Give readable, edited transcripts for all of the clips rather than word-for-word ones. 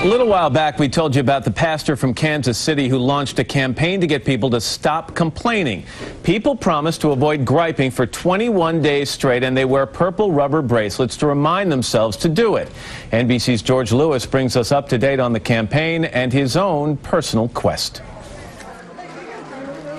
A little while back, we told you about the pastor from Kansas City who launched a campaign to get people to stop complaining. People promised to avoid griping for 21 days straight, and they wear purple rubber bracelets to remind themselves to do it. NBC's George Lewis brings us up to date on the campaign and his own personal quest.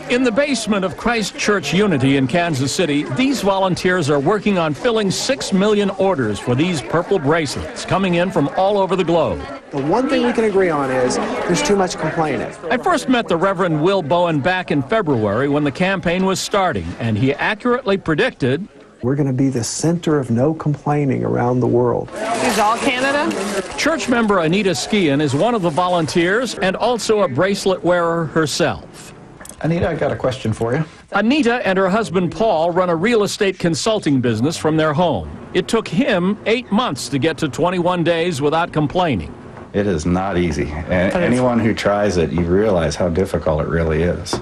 In the basement of Christ Church Unity in Kansas City, these volunteers are working on filling 6 million orders for these purple bracelets coming in from all over the globe. The one thing we can agree on is there's too much complaining. I first met the Reverend Will Bowen back in February when the campaign was starting, and he accurately predicted we're going to be the center of no complaining around the world. Is all Canada? Church member Anita Skian is one of the volunteers and also a bracelet wearer herself. Anita, I got a question for you. Anita and her husband Paul run a real estate consulting business from their home. It took him 8 months to get to 21 days without complaining. It is not easy. Anyone who tries it, you realize how difficult it really is.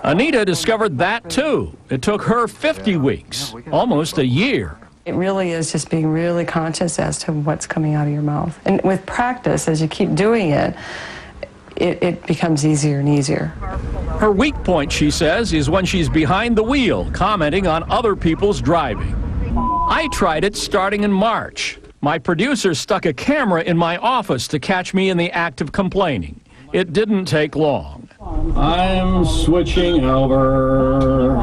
Anita discovered that too. It took her 50 weeks, almost a year. It really is just being really conscious as to what's coming out of your mouth. And with practice, as you keep doing it, it becomes easier and easier. Her weak point, she says, is when she's behind the wheel, commenting on other people's driving. I tried it starting in March. My producer stuck a camera in my office to catch me in the act of complaining. It didn't take long. I'm switching over.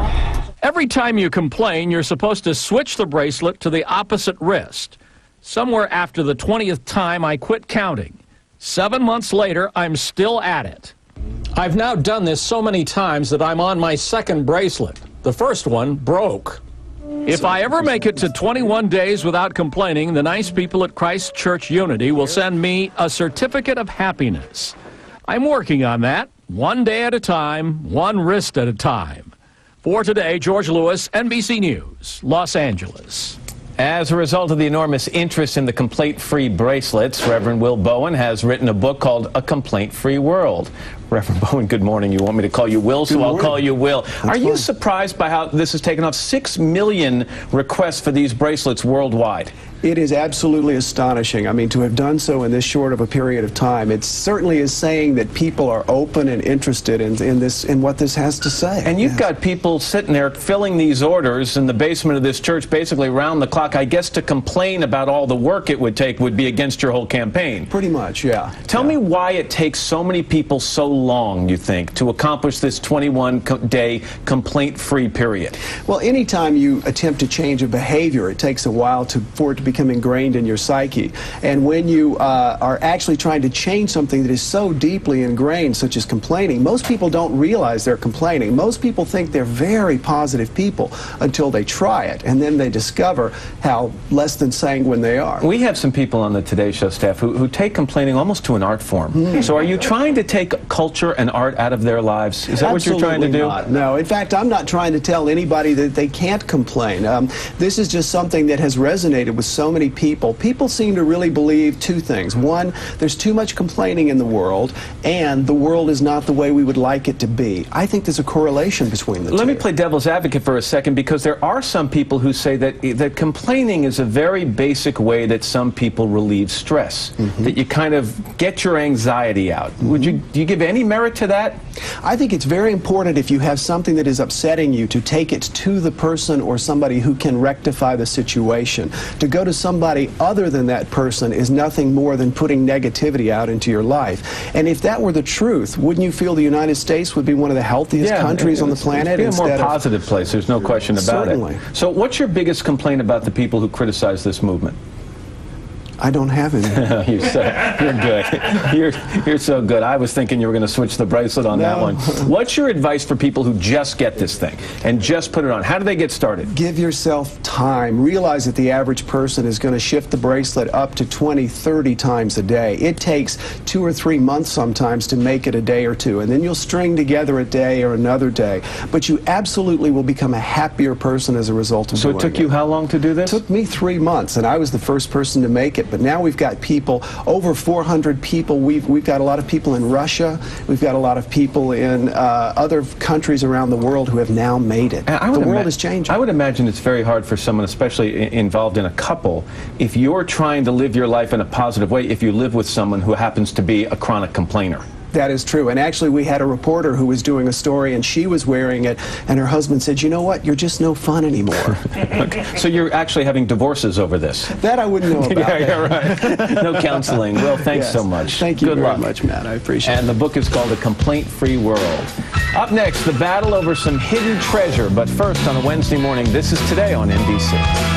Every time you complain, you're supposed to switch the bracelet to the opposite wrist. Somewhere after the 20th time, I quit counting. 7 months later, I'm still at it. I've now done this so many times that I'm on my second bracelet. The first one broke. If I ever make it to 21 days without complaining, the nice people at Christ Church Unity will send me a certificate of happiness. I'm working on that, one day at a time, one wrist at a time. For today, George Lewis, NBC News, Los Angeles. As a result of the enormous interest in the complaint-free bracelets, Reverend Will Bowen has written a book called A Complaint-Free World. Reverend Bowen, good morning. You want me to call you Will, so I'll call you Will. Are you surprised by how this has taken off? 6 million requests for these bracelets worldwide. It is absolutely astonishing. I mean, to have done so in this short of a period of time, it certainly is saying that people are open and interested in what this has to say. And you've got people sitting there filling these orders in the basement of this church basically round the clock. I guess to complain about all the work it would take would be against your whole campaign. Pretty much, yeah. Tell me why it takes so many people so long, you think, to accomplish this 21-day complaint-free period? Well, anytime you attempt to change a behavior, it takes a while for it to become ingrained in your psyche. And when you are actually trying to change something that is so deeply ingrained, such as complaining, most people don't realize they're complaining. Most people think they're very positive people until they try it, and then they discover how less than sanguine they are. We have some people on the Today Show staff who take complaining almost to an art form. So are you trying to take culture and art out of their lives? Is that what you're trying to do? Not. No, in fact, I'm not trying to tell anybody that they can't complain. This is just something that has resonated with so many people. People seem to really believe two things. One, there's too much complaining in the world, and the world is not the way we would like it to be. I think there's a correlation between the two. Let me play devil's advocate for a second, because there are some people who say that complaining is a very basic way that some people relieve stress, that you kind of get your anxiety out. Do you give any merit to that? I think it's very important, if you have something that is upsetting you, to take it to the person or somebody who can rectify the situation. To go to somebody other than that person is nothing more than putting negativity out into your life. And if that were the truth, wouldn't you feel the United States would be one of the healthiest countries on the planet? It's a more positive place, there's no question about it. So what's your biggest complaint about the people who criticize this movement? I don't have any. You're good. You're so good. I was thinking you were going to switch the bracelet on that one. What's your advice for people who just get this thing and just put it on? How do they get started? Give yourself time. Realize that the average person is going to shift the bracelet up to 20, 30 times a day. It takes 2 or 3 months sometimes to make it a day or two, and then you'll string together a day or another day. But you absolutely will become a happier person as a result of doing it. So it took you how long to do this? It took me 3 months, and I was the first person to make it. it. But now we've got people, over 400 people. We've got a lot of people in Russia. We've got a lot of people in other countries around the world who have now made it. The world is changing. I would imagine it's very hard for someone, especially involved in a couple, if you're trying to live your life in a positive way, if you live with someone who happens to be a chronic complainer. That is true. And actually, we had a reporter who was doing a story, and she was wearing it, and her husband said, you know what, you're just no fun anymore. Okay. So you're actually having divorces over this? That I wouldn't know about. Yeah, right. No counseling. Well, thanks so much. Thank you Good very luck. much, Matt. I appreciate it. And the book is called A Complaint-Free World. Up next, the battle over some hidden treasure. But first, on a Wednesday morning, this is Today on NBC.